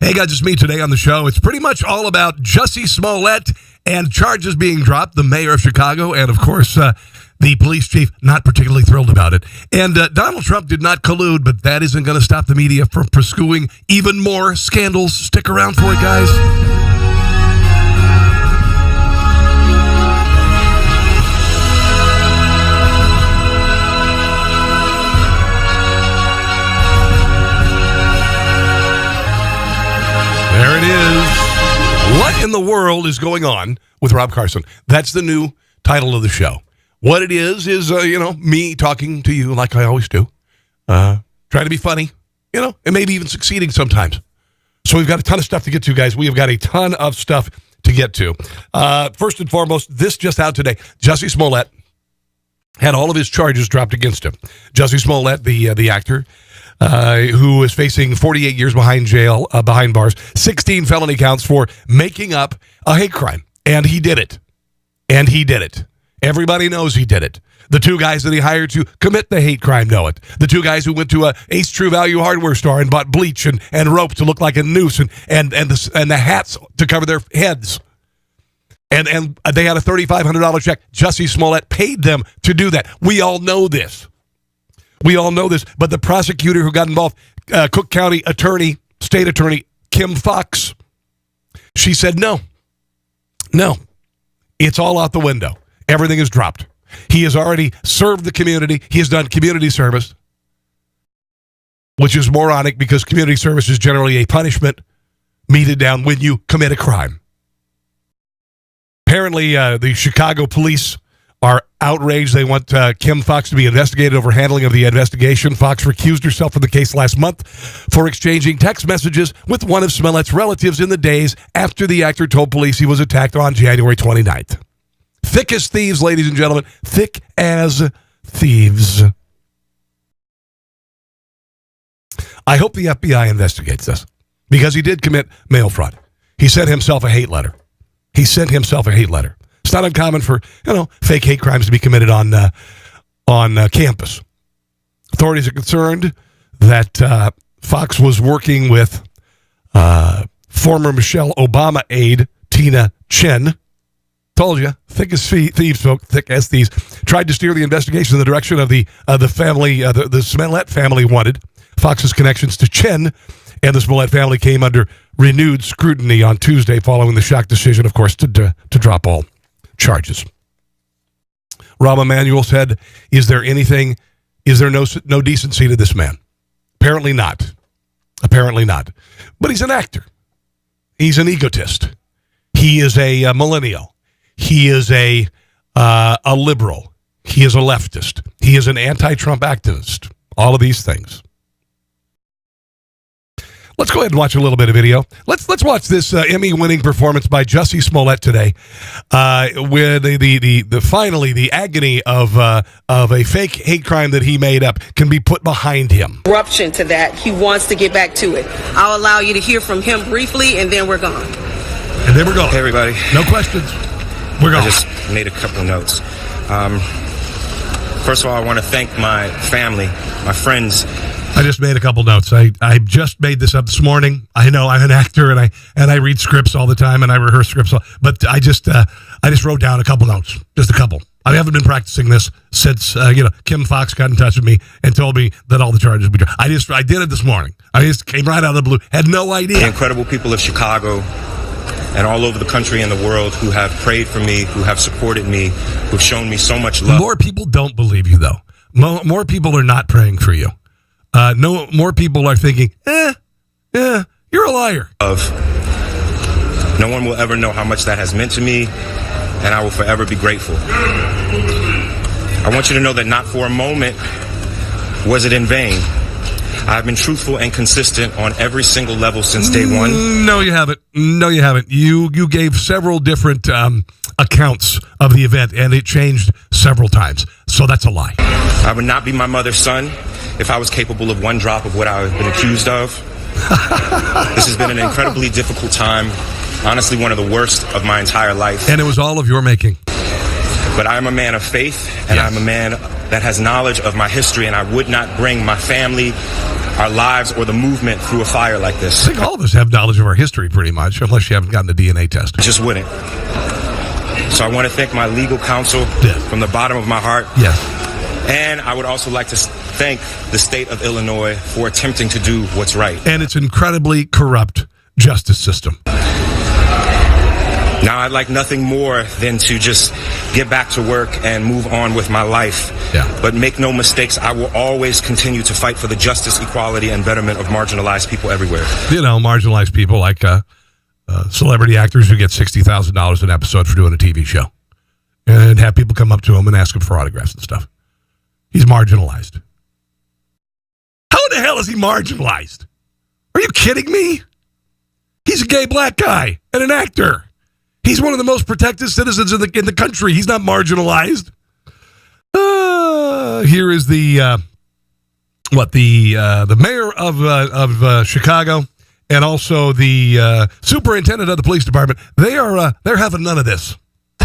Hey guys, it's me today on the show. It's pretty much all about Jussie Smollet and charges being dropped, the mayor of Chicago, and of course, the police chief not particularly thrilled about it. And Donald Trump did not collude, but that isn't going to stop the media from pursuing even more scandals. Stick around for it, guys. There it is. What in the world is going on with Rob Carson? That's the new title of the show. What it is, me talking to you like I always do. Trying to be funny, and maybe even succeeding sometimes. So we've got a ton of stuff to get to, guys. We have got a ton of stuff to get to. First and foremost, this just out today. Jussie Smollet had all of his charges dropped against him. Jussie Smollett, the actor, who is facing 48 years behind bars, 16 felony counts for making up a hate crime. And he did it. Everybody knows he did it. The two guys that he hired to commit the hate crime know it. The two guys who went to a Ace True Value hardware store and bought bleach and rope to look like a noose and the hats to cover their heads. And they had a $3,500 check. Jussie Smollet paid them to do that. We all know this. But the prosecutor who got involved, Cook County state attorney, Kim Fox, she said no. It's all out the window. Everything is dropped. He has already served the community. He has done community service, which is moronic because community service is generally a punishment meted down when you commit a crime. Apparently, the Chicago police are outraged. They want Kim Fox to be investigated over handling of the investigation. Fox recused herself from the case last month for exchanging text messages with one of Smollett's relatives in the days after the actor told police he was attacked on January 29th. Thick as thieves, ladies and gentlemen. Thick as thieves. I hope the FBI investigates this because he did commit mail fraud. He sent himself a hate letter. It's not uncommon for, fake hate crimes to be committed on campus. Authorities are concerned that Fox was working with former Michelle Obama aide Tina Chen. Told you, thick as thieves, folks. Thick as thieves. Tried to steer the investigation in the direction of the family, the Smollett family wanted. Fox's connections to Chen and the Smollett family came under renewed scrutiny on Tuesday following the shock decision, of course, to drop all charges. Rahm Emanuel said, is there no decency to this man? Apparently not. But he's an actor. He's an egotist. He is a millennial. He is a liberal. He is a leftist. He is an anti-Trump activist. All of these things. Let's go ahead and watch a little bit of video. Let's watch this Emmy-winning performance by Jussie Smollett today, where finally the agony of a fake hate crime that he made up can be put behind him. Eruption to that. He wants to get back to it. I'll allow you to hear from him briefly, and then we're gone. Hey, everybody. No questions. We're gone. I just made a couple of notes. First of all, I want to thank my family, my friends. I just made a couple notes. I just made this up this morning. I know I'm an actor and I read scripts all the time and I rehearse scripts, but I just wrote down a couple notes, just a couple. I haven't been practicing this since Kim Fox got in touch with me and told me that all the charges would be dropped. I did it this morning. I just came right out of the blue. Had no idea. The incredible people of Chicago and all over the country and the world who have prayed for me, who have supported me, who've shown me so much love. More people don't believe you, though. More people are not praying for you. More people are thinking, you're a liar. No one will ever know how much that has meant to me, and I will forever be grateful. I want you to know that not for a moment was it in vain. I've been truthful and consistent on every single level since day one. No, you haven't. You gave several different accounts of the event, and it changed several times. So that's a lie. I would not be my mother's son if I was capable of one drop of what I've been accused of. This has been an incredibly difficult time. Honestly, one of the worst of my entire life. And it was all of your making. But I'm a man of faith, and yes. I'm a man that has knowledge of my history, and I would not bring my family, our lives or the movement through a fire like this. I think all of us have knowledge of our history pretty much, unless you haven't gotten the DNA test. Just wouldn't. So I want to thank my legal counsel from the bottom of my heart. Yes. And I would also like to thank the state of Illinois for attempting to do what's right. And its incredibly corrupt justice system. Now, I'd like nothing more than to just get back to work and move on with my life. Yeah. But make no mistakes, I will always continue to fight for the justice, equality, and betterment of marginalized people everywhere. You know, marginalized people like celebrity actors who get $60,000 an episode for doing a TV show. And have people come up to him and ask him for autographs and stuff. He's marginalized. How the hell is he marginalized? Are you kidding me? He's a gay black guy and an actor. He's one of the most protected citizens in the country. He's not marginalized. Here is the mayor of Chicago and also the superintendent of the police department. They're having none of this.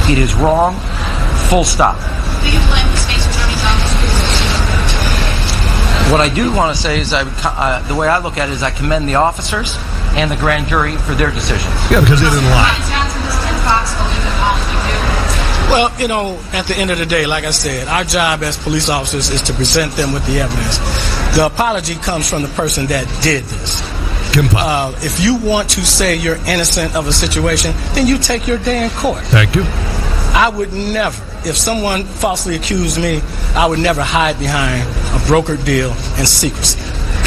It is wrong. Full stop. Do you blame the state's attorney's office? What I do want to say is, the way I look at it is, I commend the officers and the grand jury for their decisions. Yeah, because they didn't lie. Well, you know, at the end of the day, like I said, our job as police officers is to present them with the evidence. The apology comes from the person that did this. If you want to say you're innocent of a situation, then you take your day in court. Thank you. I would never, if someone falsely accused me, I would never hide behind a brokered deal and secrecy.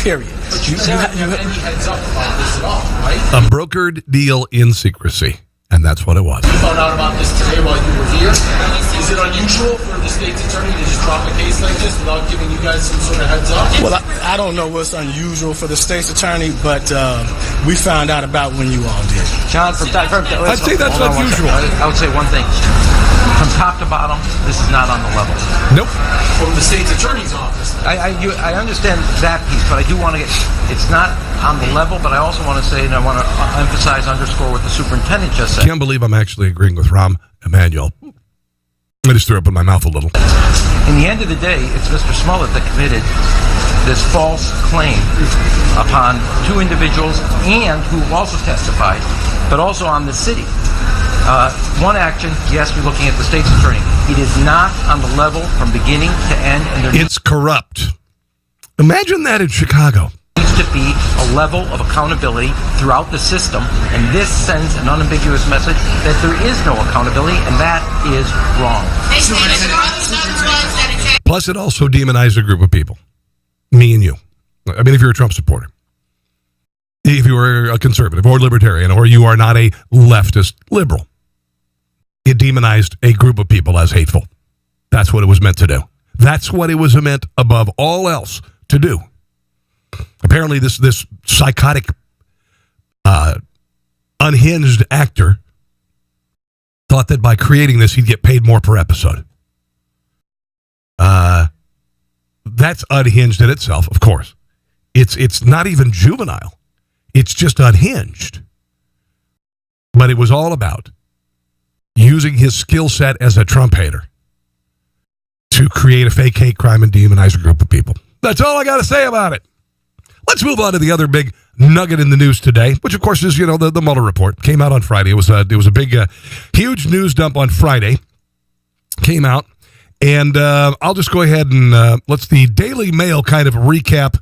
Period. But you never have any heads up about this at all, right? A brokered deal in secrecy. And that's what it was. You found out about this today while you were here. Is it unusual for the state's attorney to just drop a case like this without giving you guys some sort of heads up? Well, I don't know what's unusual for the state's attorney, but we found out about when you all did. John, I'd say that's unusual. I would say one thing. From top to bottom, this is not on the level. Nope. From the state's attorney's office. I understand that piece, but I do want to get, it's not on the level, but I also want to say, and I want to emphasize, underscore what the superintendent just said. Can't believe I'm actually agreeing with Rahm Emanuel. I just threw up in my mouth a little. In the end of the day, it's Mr. Smollett that committed this false claim upon two individuals and who also testified, but also on the city. One action, yes, we're looking at the state's attorney. It is not on the level from beginning to end. And it's corrupt. Imagine that in Chicago. Needs to be a level of accountability throughout the system, and this sends an unambiguous message that there is no accountability, and that is wrong. Plus, it also demonized a group of people. Me and you. I mean, if you're a Trump supporter, if you are a conservative or libertarian, or you are not a leftist liberal, it demonized a group of people as hateful. That's what it was meant to do. That's what it was meant above all else to do. Apparently, this psychotic, unhinged actor thought that by creating this, he'd get paid more per episode. That's unhinged in itself, of course. It's not even juvenile. It's just unhinged. But it was all about using his skill set as a Trump hater to create a fake hate crime and demonize a group of people. That's all I got to say about it. Let's move on to the other big nugget in the news today, which of course is, the Mueller report. Came out on Friday. It was a big, huge news dump on Friday. Came out, and I'll just go ahead and let's the Daily Mail kind of recap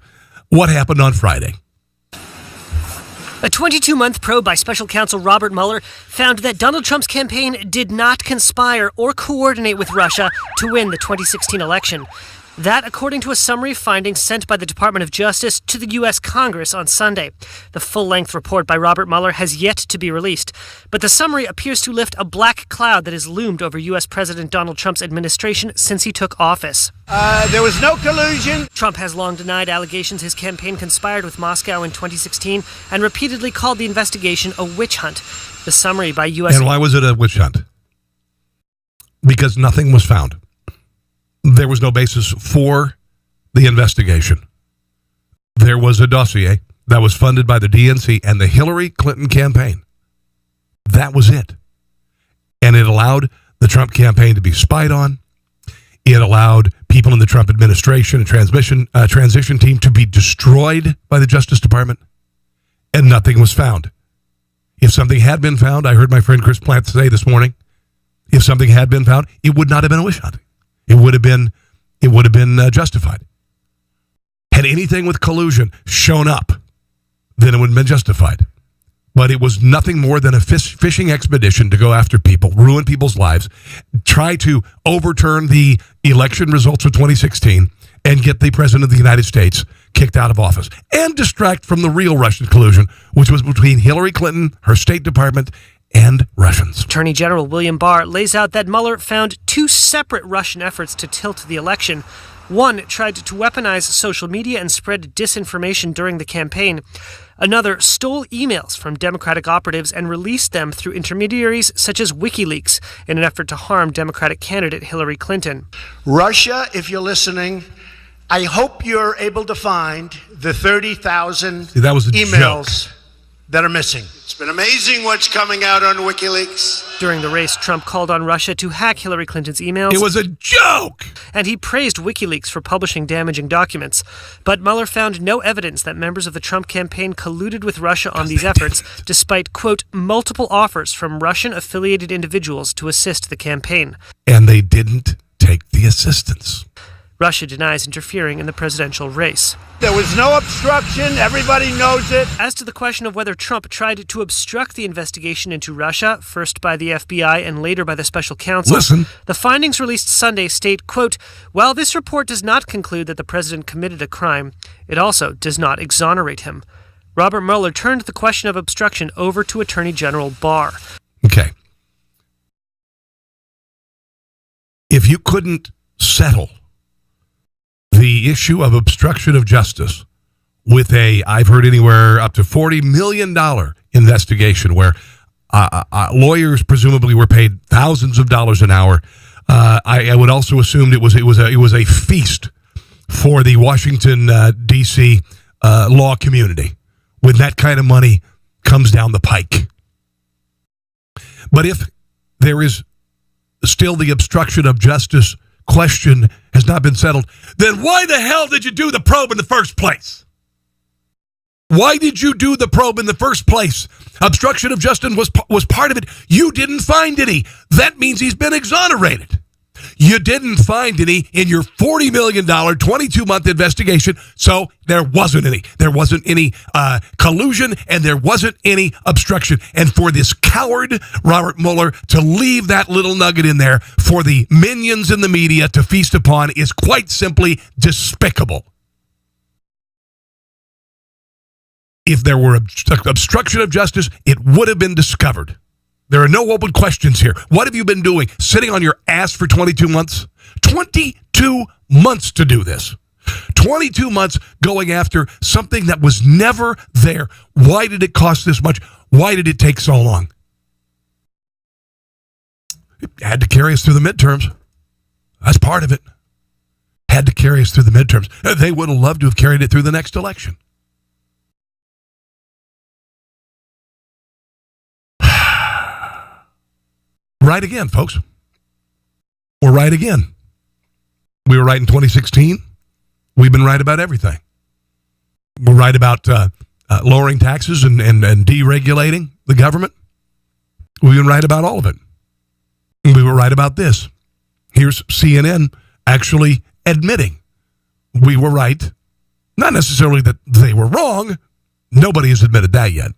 what happened on Friday. A 22-month probe by special counsel Robert Mueller found that Donald Trump's campaign did not conspire or coordinate with Russia to win the 2016 election. That, according to a summary of findings sent by the Department of Justice to the U.S. Congress on Sunday. The full-length report by Robert Mueller has yet to be released, but the summary appears to lift a black cloud that has loomed over U.S. President Donald Trump's administration since he took office. There was no collusion. Trump has long denied allegations his campaign conspired with Moscow in 2016 and repeatedly called the investigation a witch hunt. The summary by U.S. And why was it a witch hunt? Because nothing was found. There was no basis for the investigation. There was a dossier that was funded by the DNC and the Hillary Clinton campaign. That was it. And it allowed the Trump campaign to be spied on. It allowed people in the Trump administration and transition team to be destroyed by the Justice Department, and nothing was found. If something had been found, I heard my friend Chris Plant say this morning, if something had been found, it would not have been a witch hunt. It would have been justified. Had anything with collusion shown up, then it would have been justified. But it was nothing more than a fishing expedition to go after people, ruin people's lives, try to overturn the election results of 2016, and get the president of the United States kicked out of office, and distract from the real Russian collusion, which was between Hillary Clinton, her State Department, and Russians. Attorney General William Barr lays out that Mueller found two separate Russian efforts to tilt the election. One tried to weaponize social media and spread disinformation during the campaign. Another stole emails from Democratic operatives and released them through intermediaries such as WikiLeaks in an effort to harm Democratic candidate Hillary Clinton. Russia, if you're listening, I hope you're able to find the 30,000 emails that are missing. It's been amazing what's coming out on WikiLeaks. During the race, Trump called on Russia to hack Hillary Clinton's emails. It was a joke! And he praised WikiLeaks for publishing damaging documents. But Mueller found no evidence that members of the Trump campaign colluded with Russia on these efforts, despite, quote, multiple offers from Russian-affiliated individuals to assist the campaign. And they didn't take the assistance. Russia denies interfering in the presidential race. There was no obstruction. Everybody knows it. As to the question of whether Trump tried to obstruct the investigation into Russia, first by the FBI and later by the special counsel, the findings released Sunday state, quote, while this report does not conclude that the president committed a crime, it also does not exonerate him. Robert Mueller turned the question of obstruction over to Attorney General Barr. Okay. If you couldn't settle the issue of obstruction of justice with I've heard anywhere up to $40 million investigation where lawyers presumably were paid thousands of dollars an hour. I would also assume it was a feast for the Washington, D.C. Law community when that kind of money comes down the pike. But if there is still the obstruction of justice question has not been settled, then why the hell did you do the probe in the first place? Why did you do the probe in the first place? Obstruction of justice was part of it. You didn't find any. That means he's been exonerated. You didn't find any in your $40 million, 22-month investigation, so there wasn't any. There wasn't any collusion, and there wasn't any obstruction. And for this coward, Robert Mueller, to leave that little nugget in there for the minions in the media to feast upon is quite simply despicable. If there were obstruction of justice, it would have been discovered. There are no open questions here. What have you been doing? Sitting on your ass for 22 months? 22 months to do this. 22 months going after something that was never there. Why did it cost this much? Why did it take so long? It had to carry us through the midterms. That's part of it. Had to carry us through the midterms. They would have loved to have carried it through the next election. Right again, folks. We're right again. We were right in 2016. We've been right about everything. We're right about lowering taxes and deregulating the government. We've been right about all of it. We were right about this. Here's CNN actually admitting we were right. Not necessarily that they were wrong. Nobody has admitted that yet.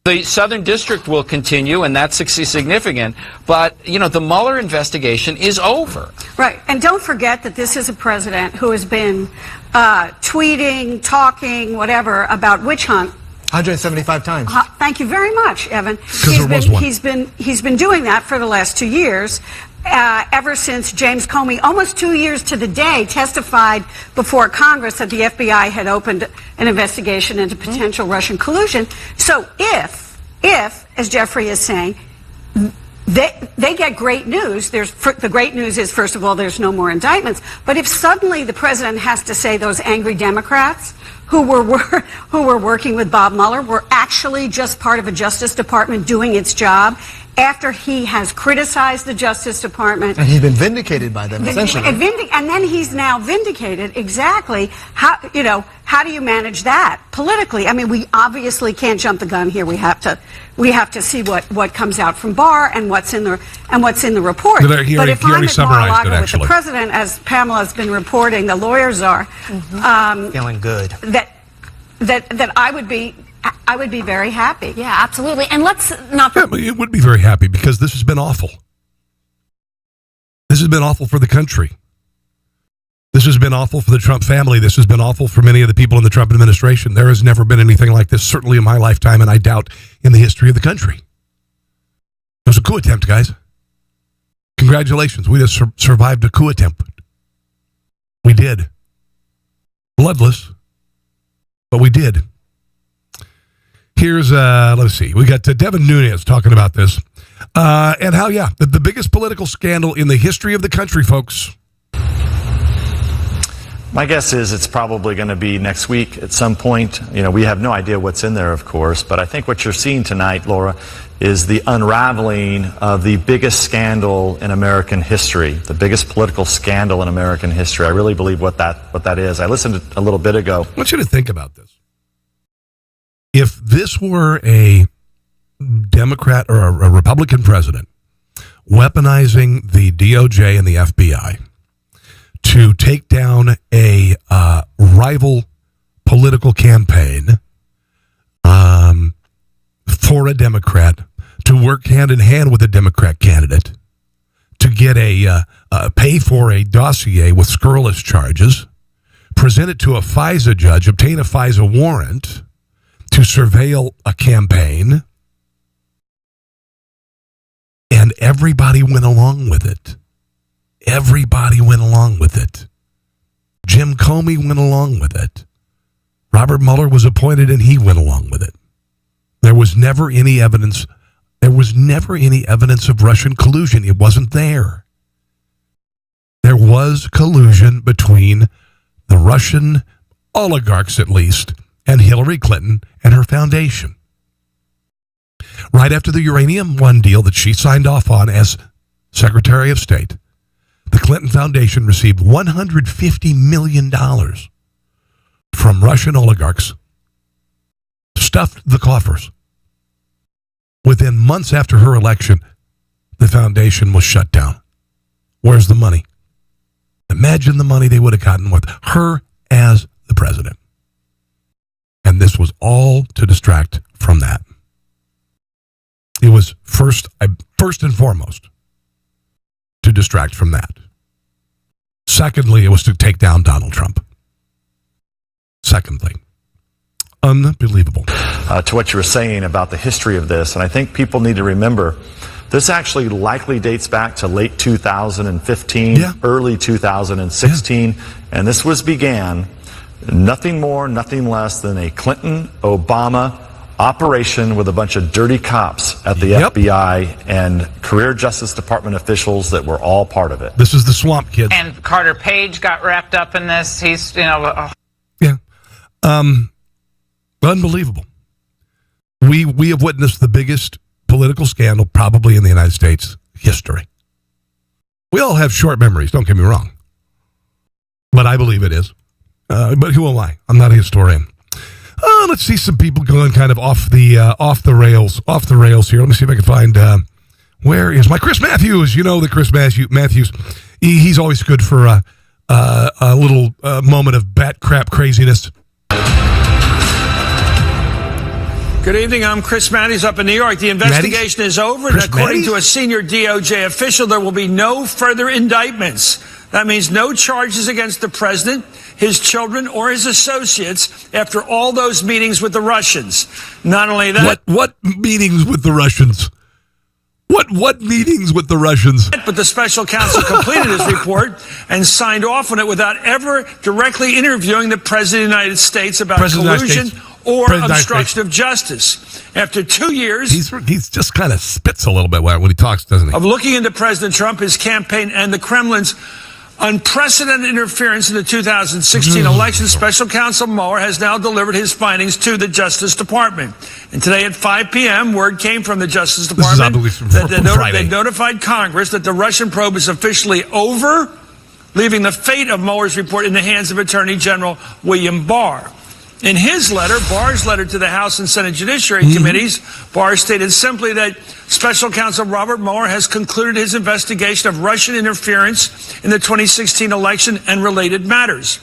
The Southern District will continue, and that's significant. But, the Mueller investigation is over. Right. And don't forget that this is a president who has been tweeting, talking, whatever, about witch hunt. 175 times. Thank you very much, Evan. He's been doing that for the last 2 years. Ever since James Comey, almost 2 years to the day, testified before Congress that the FBI had opened an investigation into potential Russian collusion. So if, as Jeffrey is saying, they get great news, the great news is, first of all, there's no more indictments. But if suddenly the president has to say those angry Democrats who were working with Bob Mueller were actually actually just part of a Justice Department doing its job after he has criticized the Justice Department. And he's been vindicated by them, essentially. And then he's now vindicated. Exactly. How do you manage that politically? I mean, we obviously can't jump the gun here. We have to see what comes out from Barr and what's in the report. But if I'm at Mar-a-Lago with the president, as Pamela's been reporting, the lawyers are feeling good. That I would be very happy. Yeah, absolutely. And let's not... Yeah, it would be very happy because this has been awful. This has been awful for the country. This has been awful for the Trump family. This has been awful for many of the people in the Trump administration. There has never been anything like this, certainly in my lifetime, and I doubt in the history of the country. It was a coup attempt, guys. Congratulations. We just survived a coup attempt. We did. Bloodless, but we did. Here's, let's see, we got Devin Nunes talking about this. And how, the biggest political scandal in the history of the country, folks. My guess is it's probably going to be next week at some point. We have no idea what's in there, of course, but I think what you're seeing tonight, Laura, is the unraveling of the biggest scandal in American history, the biggest political scandal in American history. I really believe what that is. I listened a little bit ago. I want you to think about this. If this were a Democrat or a Republican president weaponizing the DOJ and the FBI to take down a rival political campaign for a Democrat, to work hand in hand with a Democrat candidate, to get pay for a dossier with scurrilous charges, present it to a FISA judge, obtain a FISA warrant to surveil a campaign, and everybody went along with it. Everybody went along with it. Jim Comey went along with it. Robert Mueller was appointed and he went along with it. There was never any evidence. There was never any evidence of Russian collusion. It wasn't there. There was collusion between the Russian oligarchs, at least, and Hillary Clinton and her foundation. Right after the Uranium One deal that she signed off on as Secretary of State, the Clinton Foundation received $150 million from Russian oligarchs, stuffed the coffers. Within months after her election, the foundation was shut down. Where's the money? Imagine the money they would have gotten with her as the president. And this was all to distract from that. It was first and foremost to distract from that. Secondly, it was to take down Donald Trump. Secondly, unbelievable. To what you were saying about the history of this, and I think people need to remember, this actually likely dates back to late 2015, early 2016, and this began nothing more, nothing less than a Clinton-Obama operation with a bunch of dirty cops at the FBI and career Justice Department officials that were all part of it. This is the swamp kids. And Carter Page got wrapped up in this. He's, unbelievable. We have witnessed the biggest political scandal probably in the United States history. We all have short memories, don't get me wrong. But I believe it is. But who am I? I'm not a historian. Let's see some people going kind of off the rails here. Let me see if I can find where is my Chris Matthews? You know the Chris Matthews. He's always good for a little moment of bat crap craziness. Good evening. I'm Chris Matthews up in New York. The investigation is over, and according to a senior DOJ official, there will be no further indictments. That means no charges against the president, his children, or his associates after all those meetings with the Russians. Not only that... What meetings with the Russians? What meetings with the Russians? But the special counsel completed his report and signed off on it without ever directly interviewing the President of the United States about collusion or obstruction of justice. After 2 years... He's just kind of spits a little bit when he talks, doesn't he? Of looking into President Trump, his campaign, and the Kremlin's unprecedented interference in the 2016 election, Special Counsel Mueller has now delivered his findings to the Justice Department. And today at 5 p.m., word came from the Justice Department that they notified Congress that the Russian probe is officially over, leaving the fate of Mueller's report in the hands of Attorney General William Barr. In his letter, Barr's letter to the House and Senate Judiciary Committees, Barr stated simply that Special Counsel Robert Mueller has concluded his investigation of Russian interference in the 2016 election and related matters.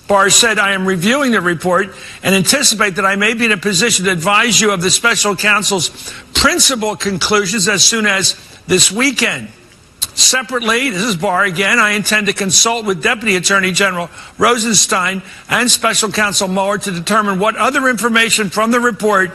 Barr said, I am reviewing the report and anticipate that I may be in a position to advise you of the Special Counsel's principal conclusions as soon as this weekend. Separately, this is Barr again, I intend to consult with Deputy Attorney General Rosenstein and Special Counsel Mueller to determine what other information from the report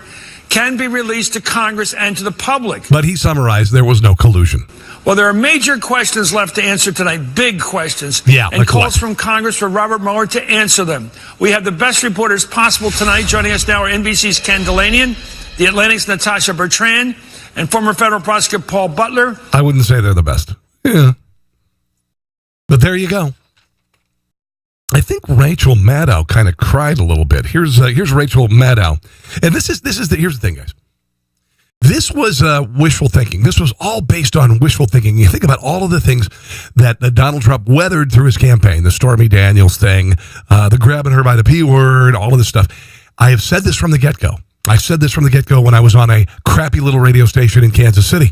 can be released to Congress and to the public. But he summarized there was no collusion. Well, there are major questions left to answer tonight, big questions, and like calls from Congress for Robert Mueller to answer them. We have the best reporters possible tonight. Joining us now are NBC's Ken Delanian, The Atlantic's Natasha Bertrand, and former federal prosecutor Paul Butler. I wouldn't say they're the best. Yeah. But there you go. I think Rachel Maddow kind of cried a little bit. Here's Rachel Maddow. And here's the thing, guys. This was wishful thinking. This was all based on wishful thinking. You think about all of the things that Donald Trump weathered through his campaign, the Stormy Daniels thing, the grabbing her by the P word, all of this stuff. I have said this from the get-go. I said this from the get-go when I was on a crappy little radio station in Kansas City.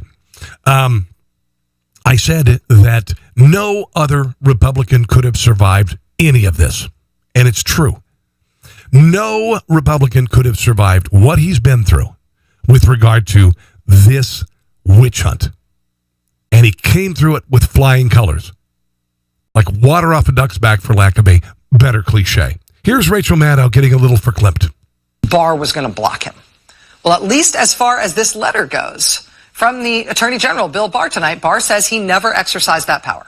I said that no other Republican could have survived any of this. And it's true. No Republican could have survived what he's been through with regard to this witch hunt. And he came through it with flying colors. Like water off a duck's back, for lack of a better cliche. Here's Rachel Maddow getting a little verklempt. Barr was going to block him. Well, at least as far as this letter goes, from the Attorney General, Bill Barr, tonight, Barr says he never exercised that power.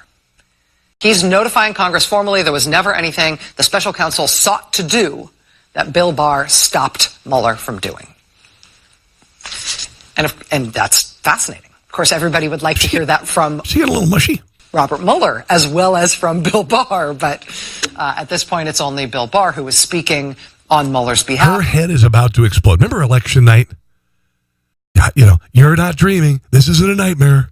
He's notifying Congress formally there was never anything the special counsel sought to do that Bill Barr stopped Mueller from doing. And that's fascinating. Of course, everybody would like to hear that from she got a little mushy. Robert Mueller as well as from Bill Barr. But at this point, it's only Bill Barr who is speaking on Mueller's behalf. Her head is about to explode. Remember election night? You're not dreaming. This isn't a nightmare.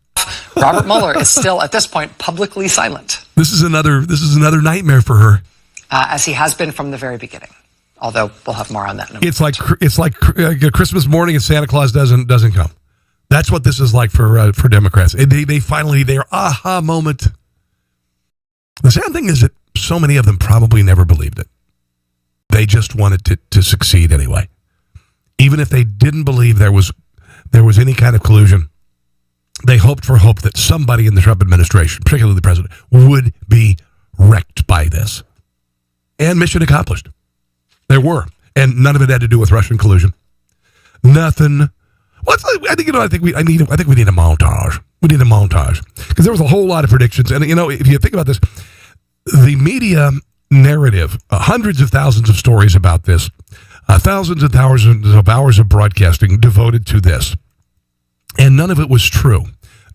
Robert Mueller is still, at this point, publicly silent. This is another nightmare for her. As he has been from the very beginning. Although we'll have more on that in a moment. It's like Christmas morning and Santa Claus doesn't come. That's what this is like for Democrats. They finally, their aha moment. The sad thing is that so many of them probably never believed it. They just wanted to succeed anyway. Even if they didn't believe there was any kind of collusion, they hoped that somebody in the Trump administration, particularly the president, would be wrecked by this. And mission accomplished. There were. And none of it had to do with Russian collusion. Nothing. I think we need a montage. We need a montage. Because there was a whole lot of predictions. And, if you think about this, the media narrative, hundreds of thousands of stories about this, thousands and thousands of hours of broadcasting devoted to this. And none of it was true.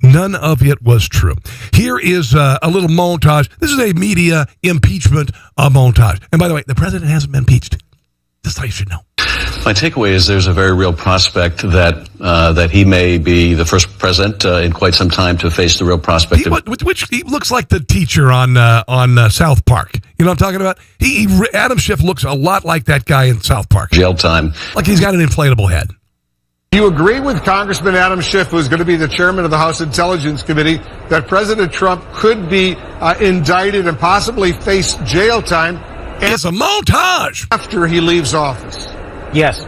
None of it was true. Here is a little montage. This is a media impeachment montage. And by the way, the president hasn't been impeached. That's how you should know. My takeaway is there's a very real prospect that he may be the first president in quite some time to face the real prospect. Which he looks like the teacher on South Park. You know what I'm talking about? Adam Schiff looks a lot like that guy in South Park. Jail time. Like he's got an inflatable head. Do you agree with Congressman Adam Schiff, who's going to be the chairman of the House Intelligence Committee, that President Trump could be indicted and possibly face jail time? It's a montage. After he leaves office. Yes.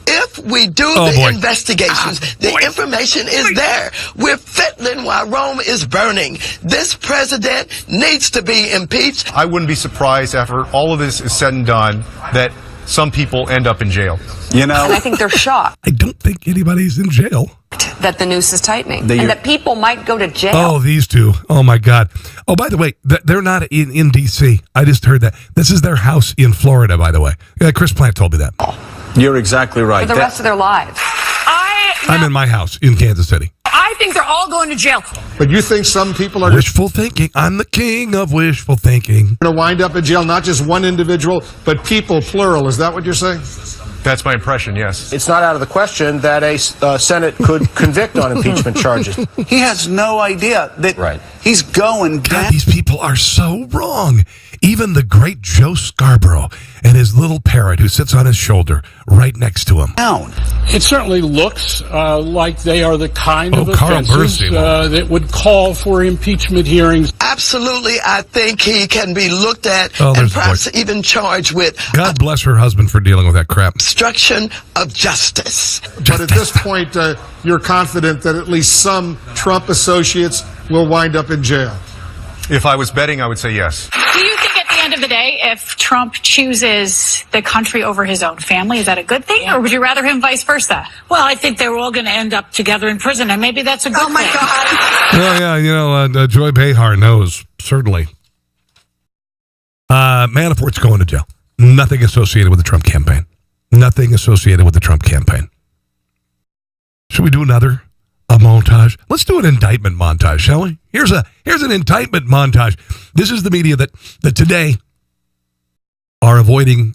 If we do investigations, the information is there. We're fiddling while Rome is burning. This president needs to be impeached. I wouldn't be surprised after all of this is said and done that some people end up in jail. And I think they're shocked. I don't think anybody's in jail. That the noose is tightening. And that people might go to jail. Oh, these two. Oh, my God. Oh, by the way, they're not in D.C. I just heard that. This is their house in Florida, by the way. Chris Plant told me that. You're exactly right. For the rest of their lives. I'm in my house in Kansas City. I think they're all going to jail. But you think some people are wishful thinking? I'm the king of wishful thinking. Going to wind up in jail, not just one individual, but people, plural. Is that what you're saying? That's my impression, yes. It's not out of the question that a Senate could convict on impeachment charges. He has no idea that he's going down. God, these people are so wrong. Even the great Joe Scarborough and his little parrot who sits on his shoulder right next to him. It certainly looks like they are the kind of Carl offenses that would call for impeachment hearings. Absolutely, I think he can be looked at and perhaps even charged with God bless her husband for dealing with that crap. Obstruction of justice. But at this point, you're confident that at least some Trump associates will wind up in jail. If I was betting, I would say yes. Do you think at the end of the day, if Trump chooses the country over his own family, is that a good thing? Or would you rather him vice versa? Well, I think they're all going to end up together in prison, and maybe that's a good thing. Oh, my God. Well, yeah, Joy Behar knows, certainly. Manafort's going to jail. Nothing associated with the Trump campaign. Nothing associated with the Trump campaign. Should we do another? A montage? Let's do an indictment montage, shall we? Here's an indictment montage. This is the media that today are avoiding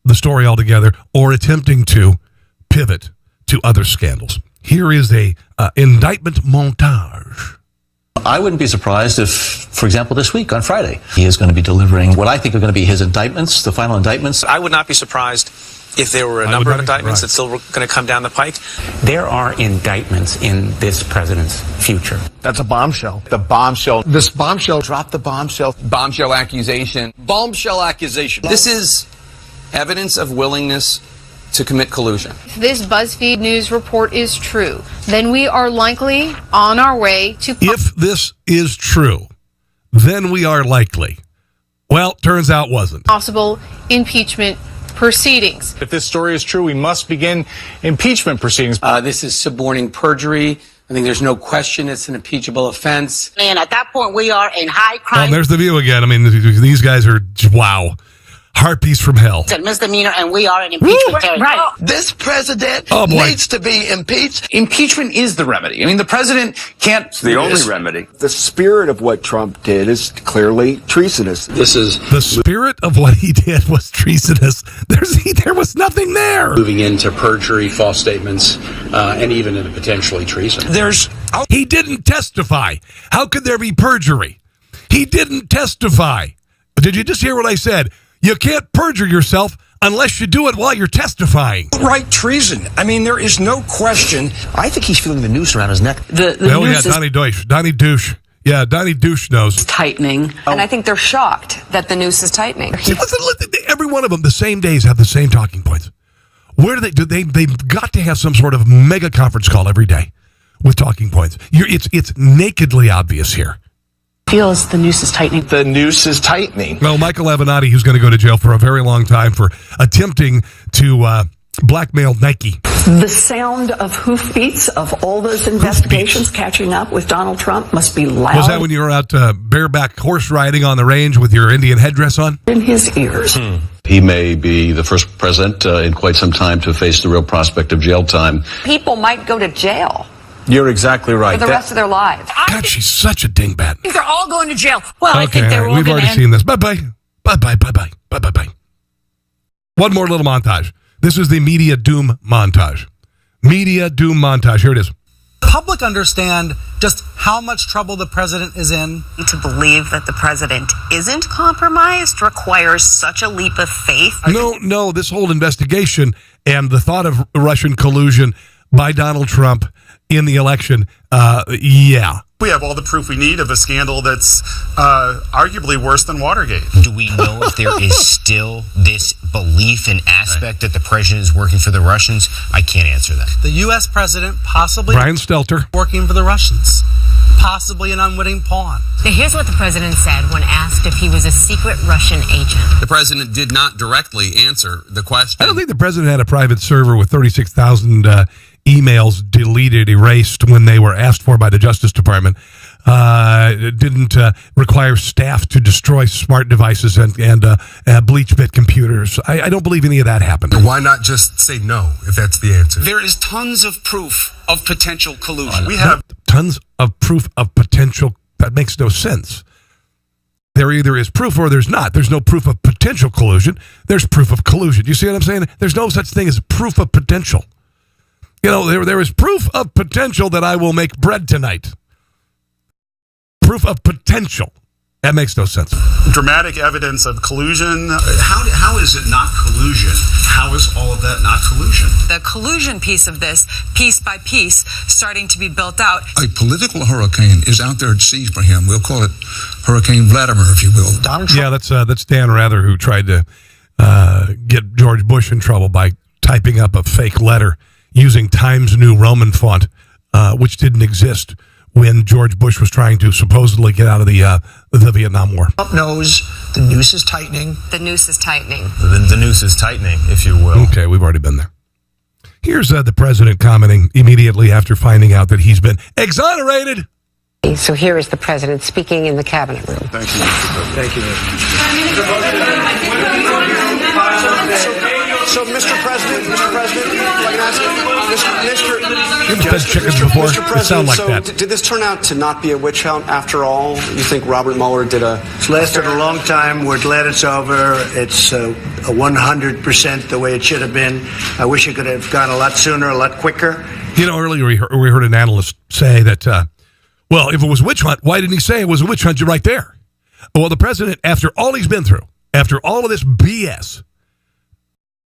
the story altogether or attempting to pivot to other scandals. Here is a indictment montage. I wouldn't be surprised if, for example, this week on Friday, he is going to be delivering what I think are going to be his indictments, the final indictments. I would not be surprised if there were a number of indictments that still were going to come down the pike. There are indictments in this president's future. That's a bombshell. The bombshell. This bombshell. Drop the bombshell. Bombshell accusation. Bombshell accusation. This is evidence of willingness to commit collusion. If this BuzzFeed News report is true, then we are likely on our way to... If this is true, then we are likely. Well, turns out wasn't. Possible impeachment proceedings. If this story is true, we must begin impeachment proceedings. This is suborning perjury. I think there's no question it's an impeachable offense. And at that point, we are in high crime. Oh, there's the view again. I mean, these guys are, wow. Harpies from hell. It's a misdemeanor, and we are in impeachment territory. Right. This president needs to be impeached. Impeachment is the remedy. I mean, the president can't... It's the only remedy. The spirit of what Trump did is clearly treasonous. This is... The spirit of what he did was treasonous. There was nothing there. Moving into perjury, false statements, and even into potentially treason. He didn't testify. How could there be perjury? He didn't testify. Did you just hear what I said? You can't perjure yourself unless you do it while you're testifying. Right treason. I mean, there is no question. I think he's feeling the noose around his neck. Donnie Douche. Yeah, Donnie Douche knows. Tightening. And I think they're shocked that the noose is tightening. Listen, every one of them, the same days, have the same talking points. Where do they've got to have some sort of mega conference call every day with talking points. It's nakedly obvious here. Feels the noose is tightening. The noose is tightening. Well, Michael Avenatti, who's going to go to jail for a very long time for attempting to blackmail Nike. The sound of hoofbeats of all those investigations catching up with Donald Trump must be loud. Was that when you were out bareback horse riding on the range with your Indian headdress on? In his ears. He may be the first president in quite some time to face the real prospect of jail time. People might go to jail. You're exactly right. For the rest of their lives. God, she's such a dingbat. I think they're all going to jail. Well, okay, I think they're all we've going already seen this. Bye-bye. Bye-bye. One more little montage. This is the media doom montage. Media doom montage. Here it is. The public understand just how much trouble the president is in. To believe that the president isn't compromised requires such a leap of faith. No, this whole investigation and the thought of Russian collusion by Donald Trump in the election, yeah. We have all the proof we need of a scandal that's arguably worse than Watergate. Do we know if there is still this belief and aspect that the president is working for the Russians? I can't answer that. The U.S. president possibly Brian Stelter working for the Russians, possibly an unwitting pawn. Now here's what the president said when asked if he was a secret Russian agent. The president did not directly answer the question. I don't think the president had a private server with 36,000 emails deleted, erased when they were asked for by the Justice Department. It didn't require staff to destroy smart devices and BleachBit computers. I don't believe any of that happened. Why not just say no if that's the answer? There is tons of proof of potential collusion. We have Tons of proof of potential. That makes no sense. There either is proof or there's not. There's no proof of potential collusion. There's proof of collusion. You see what I'm saying? There's no such thing as proof of potential. There is proof of potential that I will make bread tonight. Proof of potential. That makes no sense. Dramatic evidence of collusion. How is it not collusion? How is all of that not collusion? The collusion piece of this, piece by piece, starting to be built out. A political hurricane is out there at sea for him. We'll call it Hurricane Vladimir, if you will. Donald Trump. Yeah, that's Dan Rather, who tried to get George Bush in trouble by typing up a fake letter using Times New Roman font, which didn't exist when George Bush was trying to supposedly get out of the Vietnam War. Trump knows the noose is tightening. The noose is tightening. The noose is tightening, if you will. Okay, we've already been there. Here's the president commenting immediately after finding out that he's been exonerated. So here is the president speaking in the cabinet room. Thank you, Mr. President. Thank you. So, Mr. President, if I can ask you, You've fed chickens before? It sound like that. Did this turn out to not be a witch hunt after all? You think Robert Mueller did It's lasted a long time. We're glad it's over. It's 100% the way it should have been. I wish it could have gone a lot sooner, a lot quicker. Earlier we heard an analyst say that, well, if it was a witch hunt, why didn't he say it was a witch hunt right there? Well, the president, after all he's been through, after all of this BS,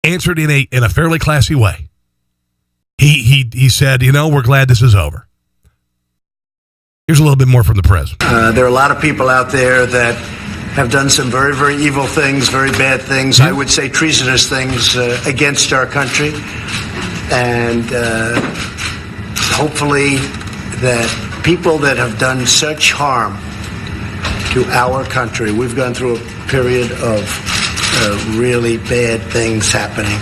answered in a fairly classy way. He said, we're glad this is over. Here's a little bit more from the press. There are a lot of people out there that have done some very, very evil things, very bad things, I would say treasonous things against our country. And hopefully that people that have done such harm to our country, we've gone through a period of really bad things happening.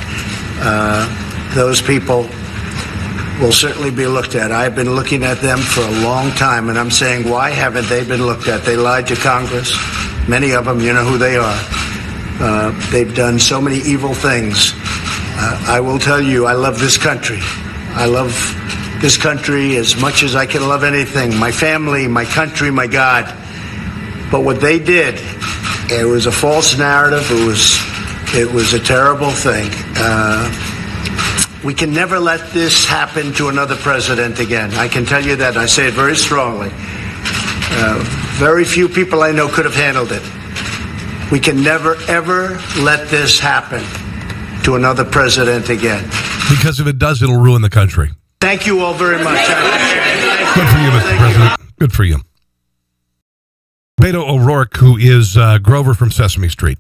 Those people will certainly be looked at. I've been looking at them for a long time, and I'm saying, why haven't they been looked at? They lied to Congress. Many of them, you know who they are. They've done so many evil things. I will tell you, I love this country. I love this country as much as I can love anything. My family, my country, my God. But what they did, it was a false narrative. It was a terrible thing. We can never let this happen to another president again. I can tell you that. I say it very strongly. Very few people I know could have handled it. We can never, ever let this happen to another president again. Because if it does, it'll ruin the country. Thank you all very much. Good for you, Mr. President. Good for you. Beto O'Rourke, who is Grover from Sesame Street.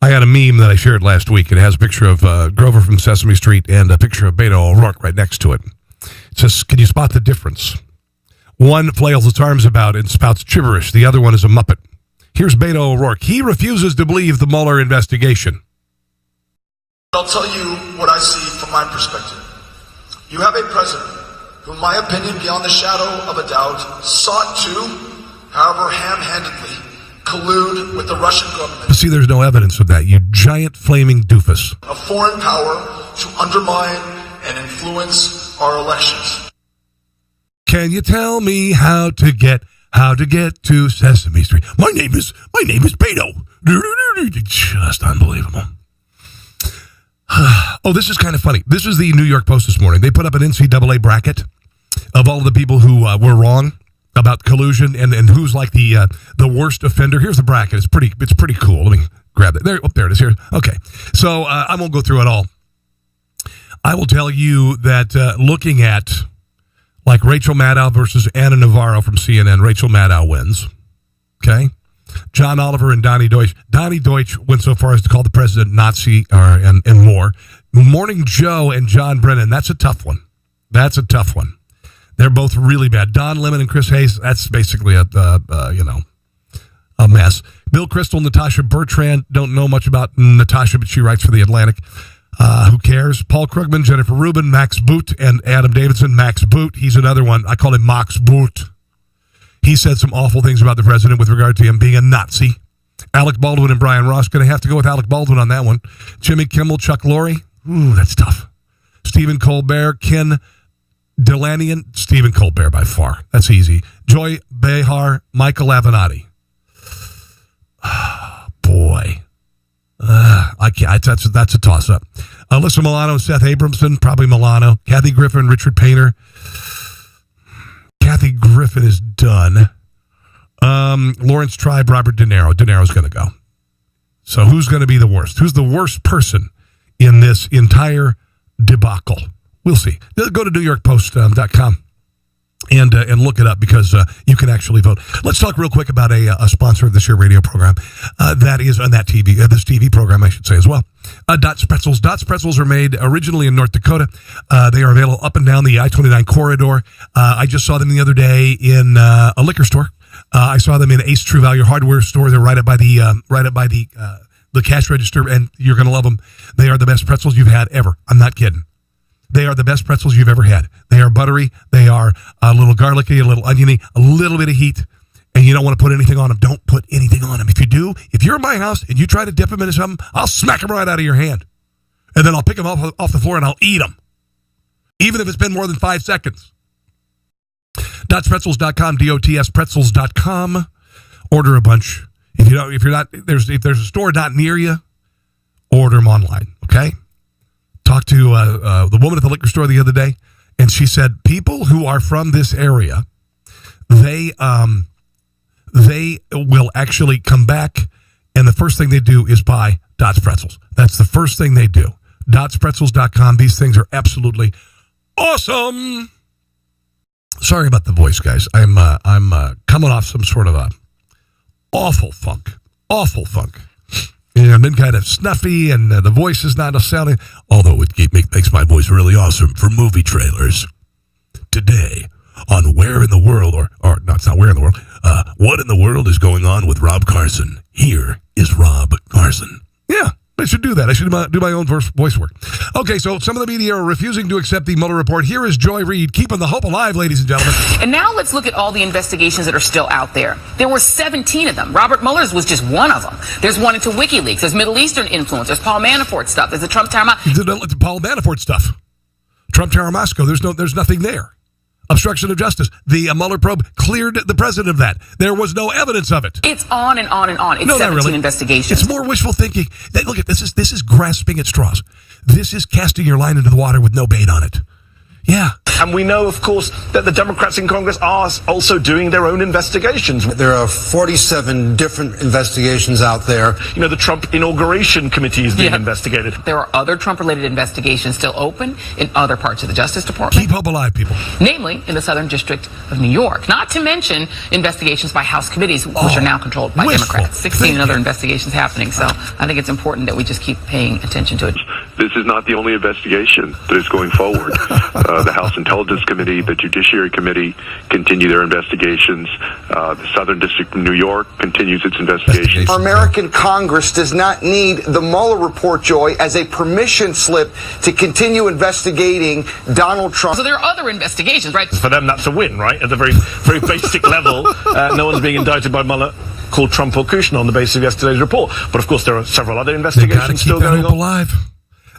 I had a meme that I shared last week. It has a picture of Grover from Sesame Street and a picture of Beto O'Rourke right next to it. It says, can you spot the difference? One flails its arms about and spouts gibberish. The other one is a Muppet. Here's Beto O'Rourke. He refuses to believe the Mueller investigation. I'll tell you what I see from my perspective. You have a president who, in my opinion, beyond the shadow of a doubt, sought to, however ham-handedly, collude with the Russian government. But see, there's no evidence of that, you giant flaming doofus. A foreign power to undermine and influence our elections. Can you tell me how to get to Sesame Street? My name is Beto. Just unbelievable. Oh, this is kind of funny. This is the New York Post this morning. They put up an NCAA bracket of all the people who were wrong about collusion and who's like the worst offender. Here's the bracket. It's pretty cool. Let me grab it. There it is here. Okay. So I won't go through it all. I will tell you that looking at like Rachel Maddow versus Anna Navarro from CNN, Rachel Maddow wins. Okay. John Oliver and Donnie Deutsch. Donnie Deutsch went so far as to call the president Nazi and more. Morning Joe and John Brennan. That's a tough one. They're both really bad. Don Lemon and Chris Hayes, that's basically a mess. Bill Kristol, Natasha Bertrand, don't know much about Natasha, but she writes for The Atlantic. Who cares? Paul Krugman, Jennifer Rubin, Max Boot, and Adam Davidson. Max Boot, he's another one. I call him Max Boot. He said some awful things about the president with regard to him being a Nazi. Alec Baldwin and Brian Ross, going to have to go with Alec Baldwin on that one. Jimmy Kimmel, Chuck Lorre, ooh, that's tough. Stephen Colbert, Ken Delanian, Stephen Colbert by far. That's easy. Joy Behar, Michael Avenatti. Boy. I can't. That's a toss-up. Alyssa Milano, Seth Abramson, probably Milano. Kathy Griffin, Richard Painter. Kathy Griffin is done. Lawrence Tribe, Robert De Niro. De Niro's going to go. So who's going to be the worst? Who's the worst person in this entire debacle? We'll see. Go to NewYorkPost.com and look it up because you can actually vote. Let's talk real quick about a sponsor of this year radio program that is on that TV, this TV program, I should say as well. Dots Pretzels. Dots Pretzels are made originally in North Dakota. They are available up and down the I-29 corridor. I just saw them the other day in a liquor store. I saw them in Ace True Value hardware store. They're right up by the cash register, and you're going to love them. They are the best pretzels you've had ever. I'm not kidding. They are the best pretzels you've ever had. They are buttery. They are a little garlicky, a little oniony, a little bit of heat, and you don't want to put anything on them. Don't put anything on them. If you do, if you're in my house and you try to dip them into something, I'll smack them right out of your hand, and then I'll pick them off the floor and I'll eat them, even if it's been more than 5 seconds. DotsPretzels.com, DOTSPretzels.com. Order a bunch. If there's a store not near you, order them online. Okay. Talked to the woman at the liquor store the other day, and she said people who are from this area, they will actually come back, and the first thing they do is buy Dots Pretzels. That's the first thing they do. DotsPretzels.com. These things are absolutely awesome. Sorry about the voice, guys. I'm coming off some sort of a awful funk. I've been kind of snuffy, and the voice is not sounding, although it makes my voice really awesome for movie trailers. Today, on Where in the World, or no, it's not Where in the World, What in the World is Going On with Rob Carson? Here is Rob Carson. Yeah, I should do that. I should do my own voice work. Okay, so some of the media are refusing to accept the Mueller report. Here is Joy Reid, keeping the hope alive, ladies and gentlemen. And now let's look at all the investigations that are still out there. There were 17 of them. Robert Mueller's was just one of them. There's one into WikiLeaks. There's Middle Eastern influence. There's Paul Manafort stuff. There's the Trump The Paul Manafort stuff. Trump Taramasco. There's nothing there. Obstruction of justice. The Mueller probe cleared the president of that. There was no evidence of it. It's on and on and on. It's no, 17 not really. Investigations. It's more wishful thinking. Look at this is grasping at straws. This is casting your line into the water with no bait on it. Yeah. And we know, of course, that the Democrats in Congress are also doing their own investigations. There are 47 different investigations out there. You know, the Trump Inauguration Committee is being investigated. There are other Trump-related investigations still open in other parts of the Justice Department. Keep hope alive, people. Namely, in the Southern District of New York. Not to mention investigations by House committees, which are now controlled by Democrats. 16 other investigations happening. So I think it's important that we just keep paying attention to it. This is not the only investigation that is going forward. The House Intelligence Committee, the Judiciary Committee continue their investigations. The Southern District of New York continues its investigations. American Congress does not need the Mueller report, Joy, as a permission slip to continue investigating Donald Trump. So there are other investigations, right? For them, that's a win, right? At the very, very basic level, no one's being indicted by Mueller called Trump or Kushner on the basis of yesterday's report. But of course, there are several other investigations still going on. Alive.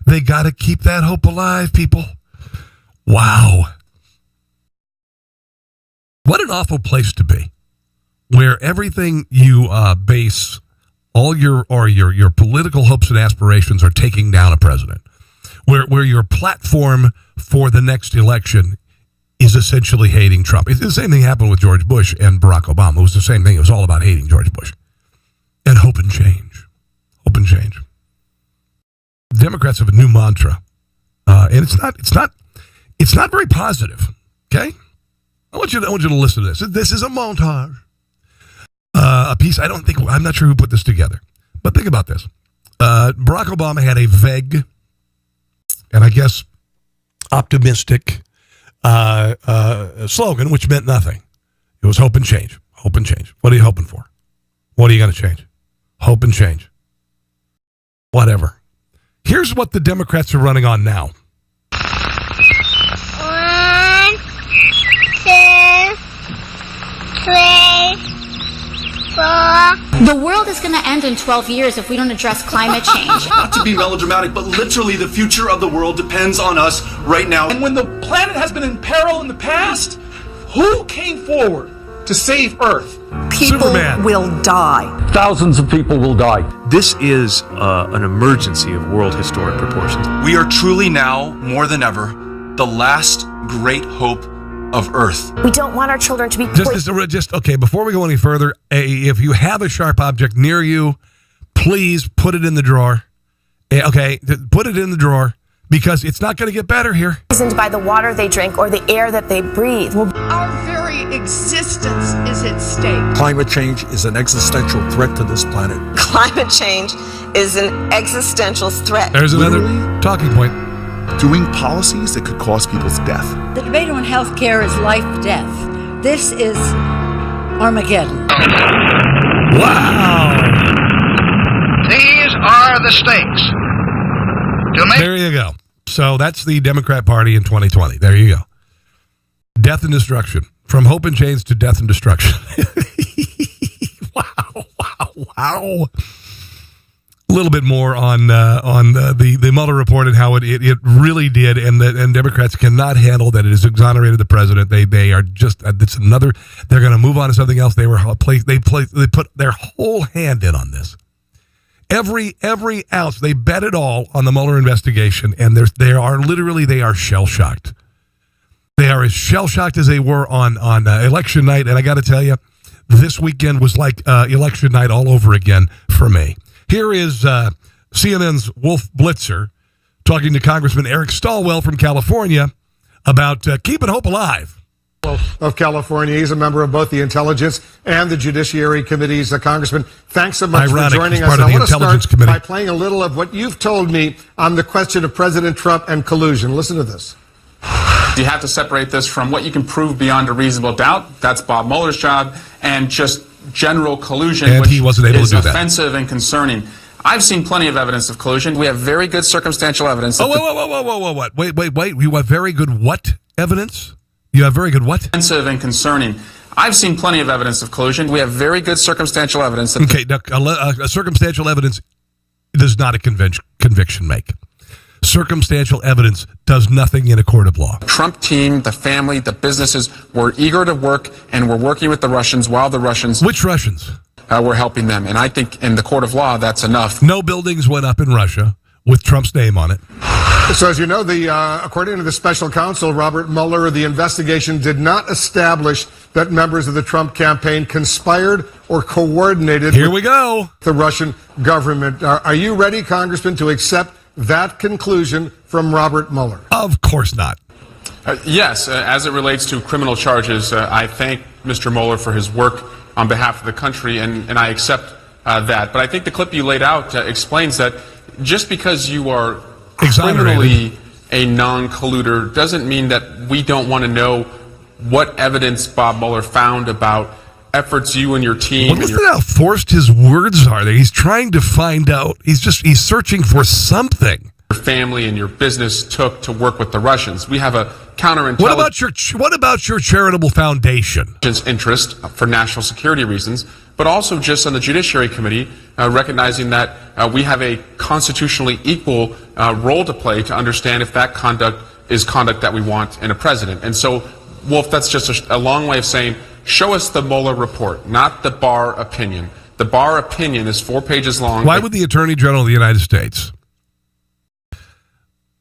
They got to keep that hope alive, people. Wow. What an awful place to be, where everything you base all your political hopes and aspirations are taking down a president, where your platform for the next election is essentially hating Trump. It's the same thing happened with George Bush and Barack Obama. It was the same thing. It was all about hating George Bush and hope and change. Hope and change. Democrats have a new mantra, and it's not very positive. Okay, I want you to listen to this. This is a montage, a piece. I'm not sure who put this together, but think about this. Barack Obama had a vague, and I guess optimistic, slogan, which meant nothing. It was hope and change. Hope and change. What are you hoping for? What are you going to change? Hope and change. Whatever. Here's what the Democrats are running on now. 1, 2, 3, 4. The world is going to end in 12 years if we don't address climate change. Not to be melodramatic, but literally the future of the world depends on us right now. And when the planet has been in peril in the past, who came forward to save Earth? People will die. Thousands of people will die. This is an emergency of world historic proportions. We are truly now, more than ever, the last great hope of Earth. We don't want our children to be okay, before we go any further, if you have a sharp object near you, please put it in the drawer. Okay, put it in the drawer because it's not going to get better here. Poisoned by the water they drink or the air that they breathe. Our very existence is at stake. Climate change is an existential threat to this planet. Climate change is an existential threat. There's another talking point. Doing policies that could cause people's death. The debate on health care is life-death. This is Armageddon. Wow. These are the stakes. There you go. So that's the Democrat Party in 2020. There you go. Death and destruction. From hope and change to death and destruction. Wow. A little bit more on the Mueller report and how it really did, and Democrats cannot handle that it has exonerated the president. They are just it's another. They're going to move on to something else. They put their whole hand in on this. Every ounce, they bet it all on the Mueller investigation, and they are shell shocked. They are as shell shocked as they were on election night, and I got to tell you, this weekend was like election night all over again for me. Here is CNN's Wolf Blitzer talking to Congressman Eric Stilwell from California about keeping hope alive. Of California. He's a member of both the Intelligence and the Judiciary Committees. Congressman, thanks so much for joining us. I want to start by playing a little of what you've told me on the question of President Trump and collusion. Listen to this. You have to separate this from what you can prove beyond a reasonable doubt. That's Bob Mueller's job, and just general collusion, and which he wasn't able is to do offensive and concerning. I've seen plenty of evidence of collusion. We have very good circumstantial evidence. Whoa. Wait. You have very good what evidence? You have very good what? Offensive and concerning. I've seen plenty of evidence of collusion. We have very good circumstantial evidence. Circumstantial evidence does not a conviction make. Circumstantial evidence does nothing in a court of law. Trump team, the family, the businesses were eager to work and were working with the Russians while the Russians... Which Russians? Were helping them. And I think in the court of law, that's enough. No buildings went up in Russia with Trump's name on it. So as you know, according to the special counsel, Robert Mueller, the investigation did not establish that members of the Trump campaign conspired or coordinated with the Russian government. Are you ready, Congressman, to accept that conclusion from Robert Mueller? Of course not. Yes, as it relates to criminal charges, I thank Mr. Mueller for his work on behalf of the country, and I accept that. But I think the clip you laid out explains that just because you are criminally a non-colluder doesn't mean that we don't want to know what evidence Bob Mueller found about efforts you and your team. Listen to how forced his words are. He's trying to find out. He's searching for something. Your family and your business took to work with the Russians. We have a counterintelligence. What about your charitable foundation? Interest for national security reasons, but also just on the Judiciary Committee, recognizing that we have a constitutionally equal role to play to understand if that conduct is conduct that we want in a president. And so, Wolf, that's just a long way of saying, show us the Mueller report, not the Barr opinion. The Barr opinion is 4 pages long. Why would the Attorney General of the United States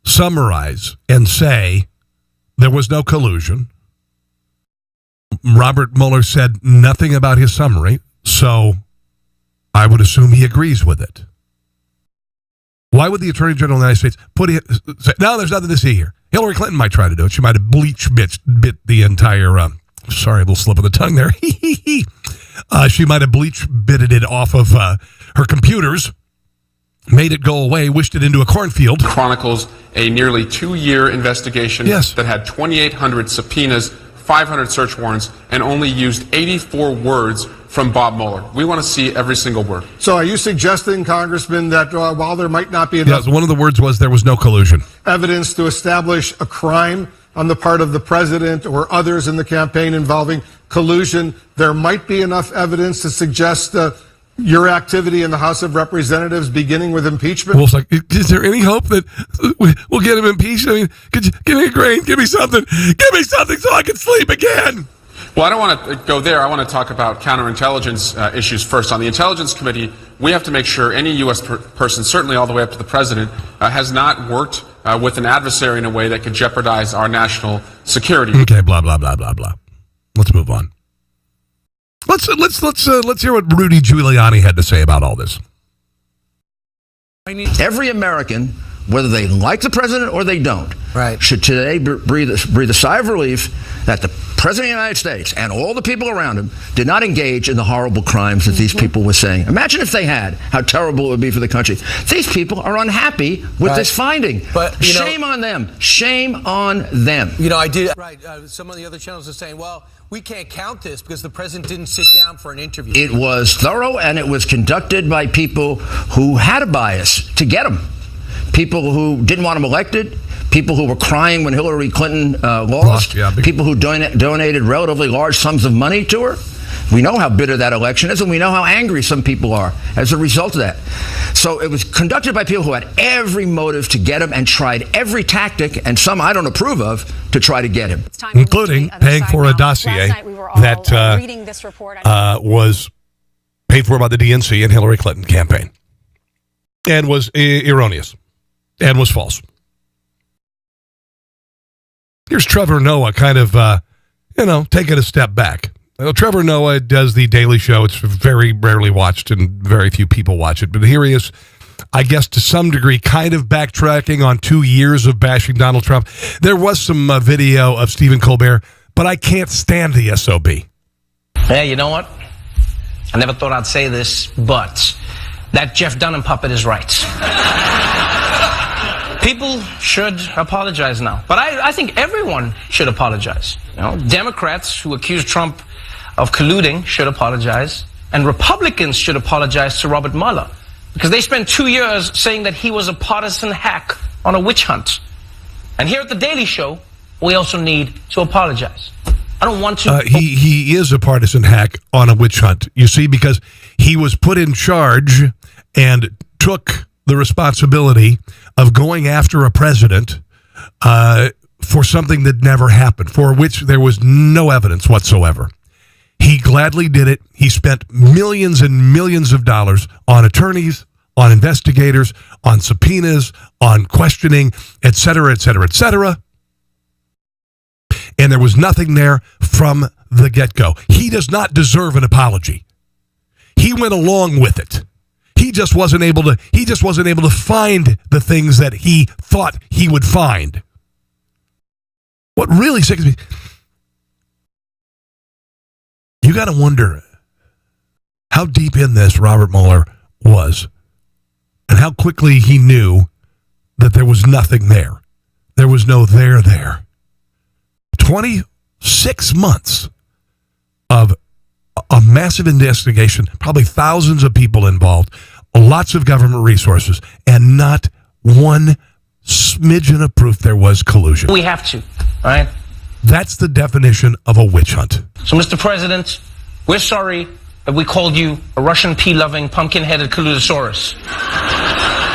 summarize and say there was no collusion? Robert Mueller said nothing about his summary, so I would assume he agrees with it. Why would the Attorney General of the United States say, no, there's nothing to see here? Hillary Clinton might try to do it. She might have bit the entire, sorry, a little slip of the tongue there. She might have bitted it off of her computers, made it go away, wished it into a cornfield. Chronicles a nearly 2-year investigation that had 2,800 subpoenas, 500 search warrants, and only used 84 words from Bob Mueller. We want to see every single word. So are you suggesting, Congressman, that while there might not be enough... Yes, one of the words was there was no collusion. ...evidence to establish a crime on the part of the president or others in the campaign involving collusion, there might be enough evidence to suggest your activity in the House of Representatives, beginning with impeachment? Well, it's like, is there any hope that we'll get him impeached? I mean, could you give me a grain? Give me something so I can sleep again. Well, I don't want to go there. I want to talk about counterintelligence issues first. On the Intelligence Committee, we have to make sure any U.S. person, certainly all the way up to the president, has not worked with an adversary in a way that could jeopardize our national security. Okay, blah, blah, blah, blah, blah. Let's move on. Let's hear what Rudy Giuliani had to say about all this. Every American, whether they like the president or they don't, should today breathe a sigh of relief that the President of the United States and all the people around him did not engage in the horrible crimes that these people were saying. Imagine if they had, how terrible it would be for the country. These people are unhappy with this finding. But shame on them. Shame on them. You know, I did. Some of the other channels are saying, well, we can't count this because the president didn't sit down for an interview. It was thorough, and it was conducted by people who had a bias to get him. People who didn't want him elected, people who were crying when Hillary Clinton lost, people who donated relatively large sums of money to her. We know how bitter that election is, and we know how angry some people are as a result of that. So it was conducted by people who had every motive to get him and tried every tactic, and some I don't approve of, to try to get him. Including paying for a dossier that was paid for by the DNC and Hillary Clinton campaign. And was erroneous. And was false. Here's Trevor Noah kind of, taking a step back. Trevor Noah does the Daily Show. It's very rarely watched and very few people watch it. But here he is, I guess to some degree, kind of backtracking on 2 years of bashing Donald Trump. There was some video of Stephen Colbert, but I can't stand the SOB. Hey, you know what? I never thought I'd say this, but that Jeff Dunham puppet is right. People should apologize now. But I think everyone should apologize. Democrats who accuse Trump of colluding should apologize. And Republicans should apologize to Robert Mueller. Because they spent 2 years saying that he was a partisan hack on a witch hunt. And here at the Daily Show, we also need to apologize. I don't want to... He is a partisan hack on a witch hunt. You see, because he was put in charge and took the responsibility of going after a president for something that never happened, for which there was no evidence whatsoever. He gladly did it. He spent millions and millions of dollars on attorneys, on investigators, on subpoenas, on questioning, et cetera, et cetera, et cetera. And there was nothing there from the get-go. He does not deserve an apology. He went along with it. He just wasn't able to find the things that he thought he would find. What really sickens me, you got to wonder how deep in this Robert Mueller was and how quickly he knew that there was nothing there. There was no there. 26 months of a massive investigation, probably thousands of people involved, lots of government resources, and not one smidgen of proof there was collusion. We have to, all right? That's the definition of a witch hunt. So, Mr. President, we're sorry that we called you a Russian pea-loving, pumpkin-headed colludosaurus.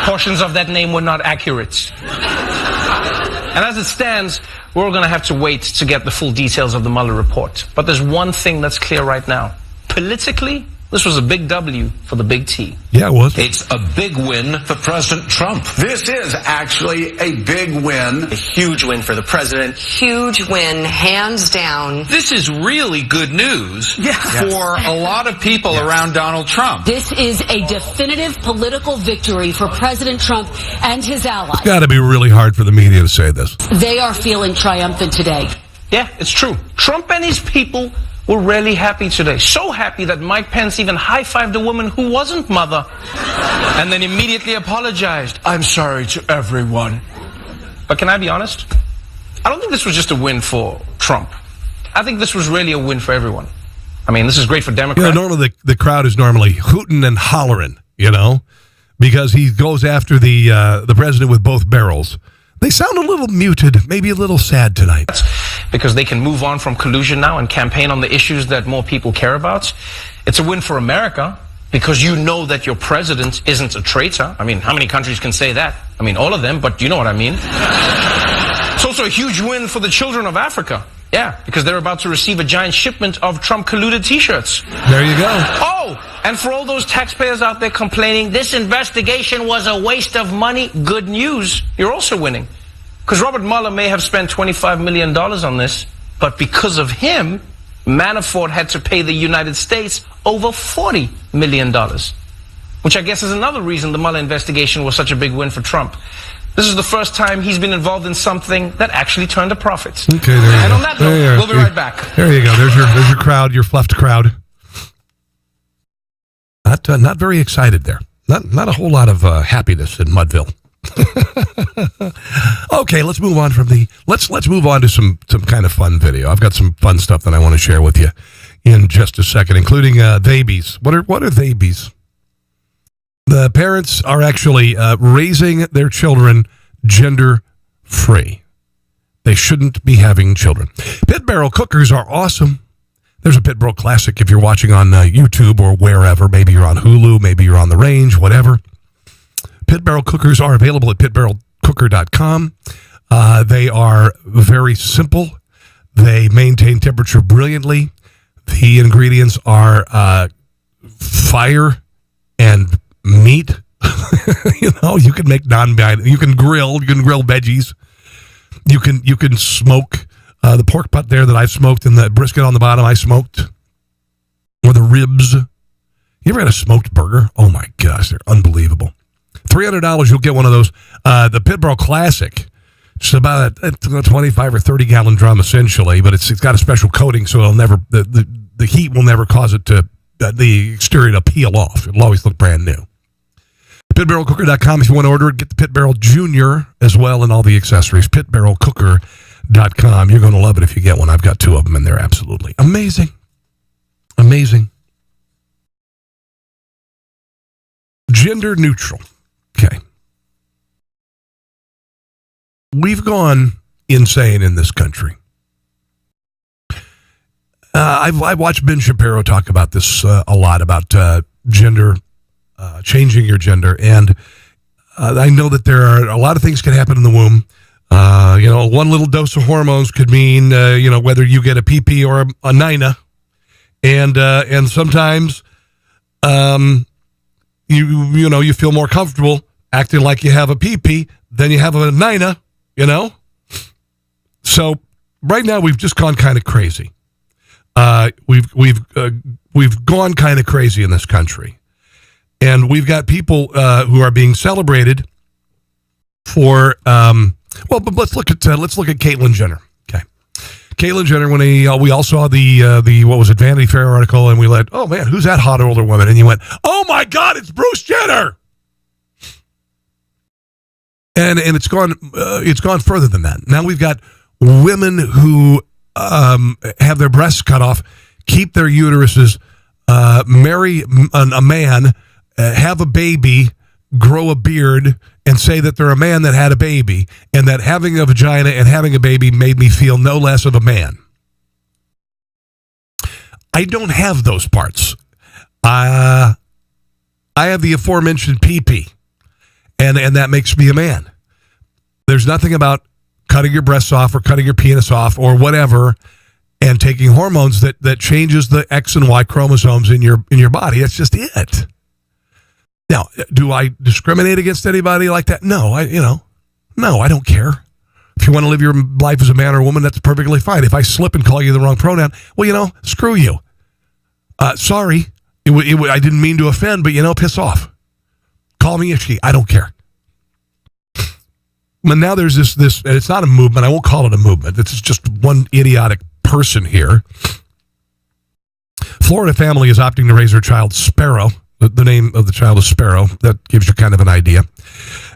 Portions of that name were not accurate. And as it stands, we're going to have to wait to get the full details of the Mueller report. But there's one thing that's clear right now. Politically, this was a big W for the big T. Yeah, it was. It's a big win for President Trump. This is actually a big win. A huge win for the president. Huge win, hands down. This is really good news for a lot of people around Donald Trump. This is a definitive political victory for President Trump and his allies. It's got to be really hard for the media to say this. They are feeling triumphant today. Yeah, it's true. Trump and his people were really happy today. So happy that Mike Pence even high-fived a woman who wasn't mother and then immediately apologized. I'm sorry to everyone. But can I be honest? I don't think this was just a win for Trump. I think this was really a win for everyone. I mean, this is great for Democrats. Normally the crowd is normally hooting and hollering, because he goes after the president with both barrels. They sound a little muted, maybe a little sad tonight. Because they can move on from collusion now and campaign on the issues that more people care about. It's a win for America because you know that your president isn't a traitor. I mean, how many countries can say that? I mean, all of them, but you know what I mean. It's also a huge win for the children of Africa. Yeah, because they're about to receive a giant shipment of Trump colluded t-shirts. There you go. Oh, and for all those taxpayers out there complaining, this investigation was a waste of money, good news. You're also winning. Because Robert Mueller may have spent $25 million on this, but because of him, Manafort had to pay the United States over $40 million, which I guess is another reason the Mueller investigation was such a big win for Trump. This is the first time he's been involved in something that actually turned a profit. Okay, there you and go. On that note, we'll be right back. There you go. There's your crowd, your fluffed crowd. Not very excited there. Not a whole lot of happiness in Mudville. Okay, let's move on from let's move on to some kind of fun video. I've got some fun stuff that I want to share with you in just a second, including theybies. What are theybies? The parents are actually raising their children gender free. They shouldn't be having children. Pit barrel cookers are awesome. There's a Pit Barrel Classic if you're watching on YouTube or wherever. Maybe you're on Hulu, maybe you're on the range, whatever. Pit barrel cookers are available at pitbarrelcooker.com. They are very simple. They maintain temperature brilliantly. The ingredients are fire and meat. You can make you can grill veggies. You can smoke the pork butt there that I've smoked, and the brisket on the bottom I smoked, or the ribs. You ever had a smoked burger? Oh my gosh, they're unbelievable. $300, you'll get one of those. The Pit Barrel Classic, it's about a 25 or 30 gallon drum essentially, but it's got a special coating, so it'll never the heat will never cause it to the exterior to peel off. It'll always look brand new. PitBarrelCooker.com if you want to order it. Get the Pit Barrel Junior as well and all the accessories. PitBarrelCooker.com. You're going to love it if you get one. I've got 2 of them, and they're absolutely amazing. Amazing. Gender neutral. Okay. We've gone insane in this country. I've watched Ben Shapiro talk about this a lot, about gender, changing your gender. And I know that there are a lot of things can happen in the womb. One little dose of hormones could mean, whether you get a PP or a nina. And sometimes you feel more comfortable acting like you have a PP than you have a nina, So right now we've just gone kind of crazy. We've gone kind of crazy in this country, and we've got people who are being celebrated for. But let's look at Caitlyn Jenner. Okay, Caitlyn Jenner. When we all saw the what was it, Vanity Fair article, and we went, oh man, who's that hot older woman? And you went, oh my God, it's Bruce Jenner. And it's gone further than that. Now we've got women who have their breasts cut off, keep their uteruses, marry a man, have a baby, grow a beard, and say that they're a man that had a baby, and that having a vagina and having a baby made me feel no less of a man. I don't have those parts. I have the aforementioned PP, and that makes me a man. There's nothing about cutting your breasts off or cutting your penis off or whatever and taking hormones that changes the X and Y chromosomes in your body. That's just it. Now, do I discriminate against anybody like that? No, no, I don't care. If you want to live your life as a man or a woman, that's perfectly fine. If I slip and call you the wrong pronoun, well, screw you. Sorry. I didn't mean to offend, but, piss off. Call me a she. I don't care. But now there's this, and it's not a movement. I won't call it a movement. It's just one idiotic person here. Florida family is opting to raise their child Sparrow. The name of the child is Sparrow. That gives you kind of an idea.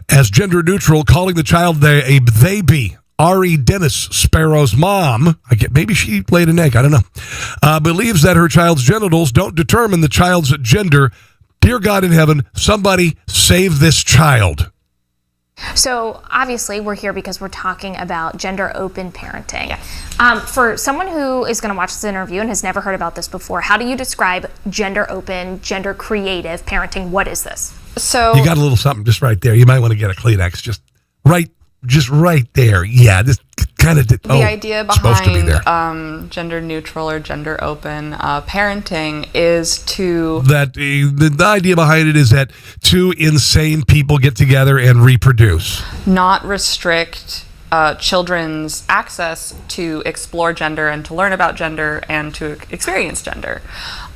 As gender neutral, calling the child they be. Ari Dennis, Sparrow's mom, maybe she laid an egg, I don't know, believes that her child's genitals don't determine the child's gender. Dear God in heaven, somebody save this child. So obviously we're here because we're talking about gender open parenting. Yes. For someone who is going to watch this interview and has never heard about this before, how do you describe gender open, gender creative parenting? What is this? So you got a little something just right there. You might want to get a Kleenex just right there. Yeah, just kind of. The idea behind gender neutral or gender open parenting is to that the idea behind it is that two insane people get together and reproduce, not restrict children's access to explore gender and to learn about gender and to experience gender.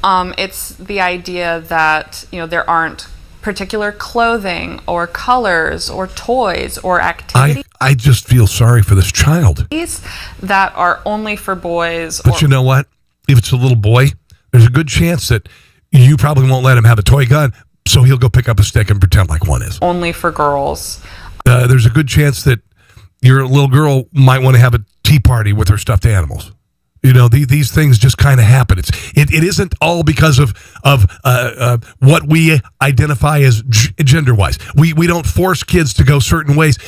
It's the idea that there aren't particular clothing or colors or toys or activities. I just feel sorry for this child. That are only for boys. But you know what? If it's a little boy, there's a good chance that you probably won't let him have a toy gun, so he'll go pick up a stick and pretend like one is. Only for girls. There's a good chance that your little girl might want to have a tea party with her stuffed animals. These things just kind of happen. It isn't all because of what we identify as gender-wise. We don't force kids to go certain ways.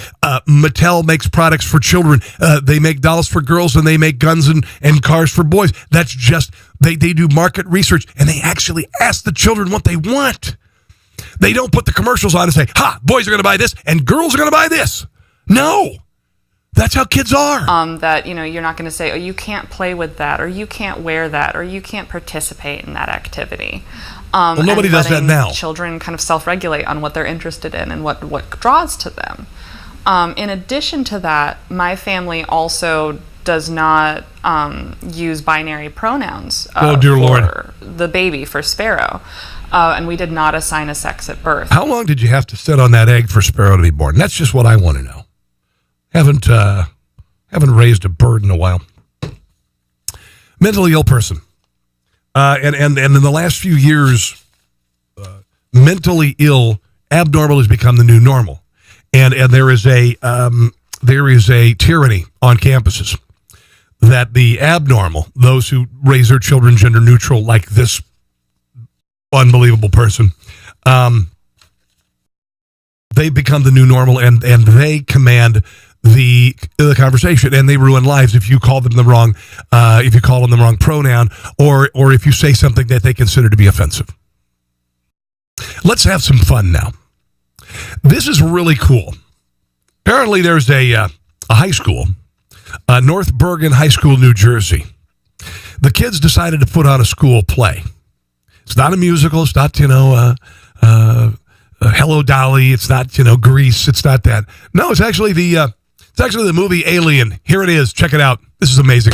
Mattel makes products for children. They make dolls for girls, and they make guns and cars for boys. That's just, they do market research, and they actually ask the children what they want. They don't put the commercials on and say, boys are going to buy this, and girls are going to buy this. No. That's how kids are. That you're not going to say, you can't play with that, or you can't wear that, or you can't participate in that activity. Well, nobody does that now. Children kind of self-regulate on what they're interested in and what draws to them. In addition to that, my family also does not use binary pronouns dear for Lord. The baby, for Sparrow. And we did not assign a sex at birth. How long did you have to sit on that egg for Sparrow to be born? That's just what I want to know. Haven't raised a bird in a while. Mentally ill person, and in the last few years, mentally ill, abnormal has become the new normal, and there is a tyranny on campuses that the abnormal, those who raise their children gender neutral, like this unbelievable person, they become the new normal, and they command the conversation, and they ruin lives if you call them the wrong pronoun, or if you say something that they consider to be offensive. Let's have some fun now. This is really cool. Apparently, there's a high school, North Bergen High School, New Jersey. The kids decided to put on a school play. It's not a musical. It's not Hello Dolly. It's not Grease. It's not that. No, it's actually the movie Alien. Here it is. Check it out. This is amazing.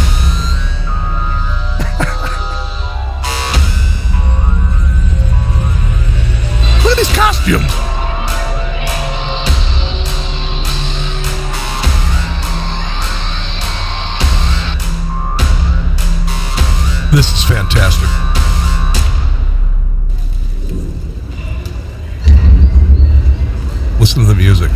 Look at these costumes. This is fantastic. Listen to the music.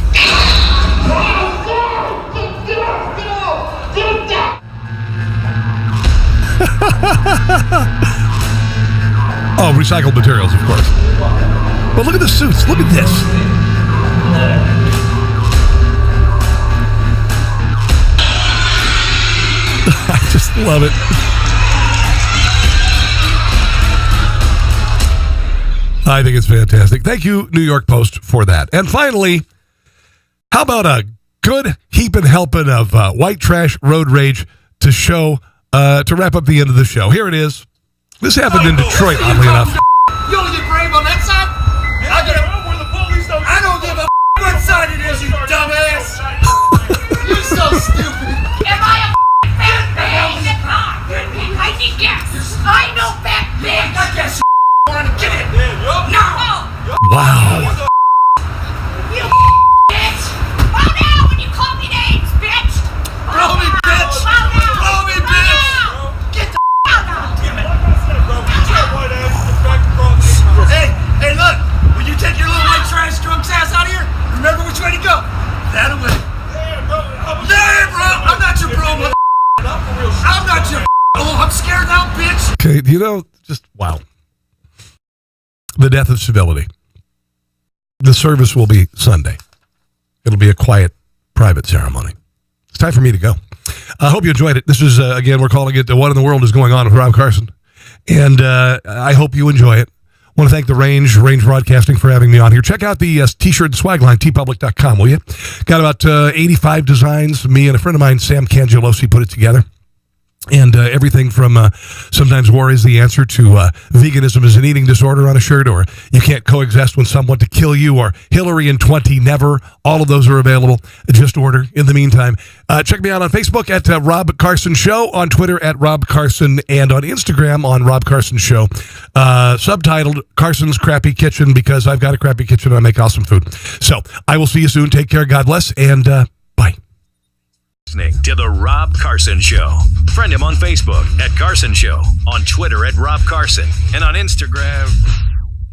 Oh, recycled materials, of course. But look at the suits. Look at this. I just love it. I think it's fantastic. Thank you, New York Post, for that. And finally, how about a good heaping helping of white trash road rage to wrap up the end of the show? Here it is. This happened in Detroit, oddly enough. You only get brave on that side? I don't give a what side it is, you dumbass! You're so stupid! Am I a fat bitch? I can guess! I know fat bitch! I guess you want to get it! No! Wow. You bitch! Bow down when you call me names, bitch! Blow me, bitch! Blow me, bitch! Get the out now! Damn it! Hey, look! When you take your little white trash drunk ass out of here, remember which way to go. That way. Yeah, bro. I'm not your bro, mother. I'm not your I'm scared now, bitch. Okay, just wow. The death of civility. The service will be Sunday. It'll be a quiet, private ceremony. It's time for me to go. I hope you enjoyed it. This is, again, we're calling it What in the World is Going On with Rob Carson. And I hope you enjoy it. I want to thank the Range Broadcasting for having me on here. Check out the t-shirt and swag line, tpublic.com, will you? Got about 85 designs. Me and a friend of mine, Sam Cangelosi, put it together. And everything from sometimes war is the answer to veganism is an eating disorder on a shirt, or you can't coexist with someone to kill you, or Hillary in 20 never. All of those are available. Just order. In the meantime, check me out on Facebook at Rob Carson Show, on Twitter at Rob Carson, and on Instagram on Rob Carson Show. Subtitled Carson's Crappy Kitchen, because I've got a crappy kitchen and I make awesome food. So I will see you soon. Take care. God bless. And bye. Listening to The Rob Carson Show. Friend him on Facebook at Carson Show, on Twitter at Rob Carson, and on Instagram,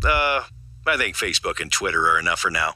I think Facebook and Twitter are enough for now.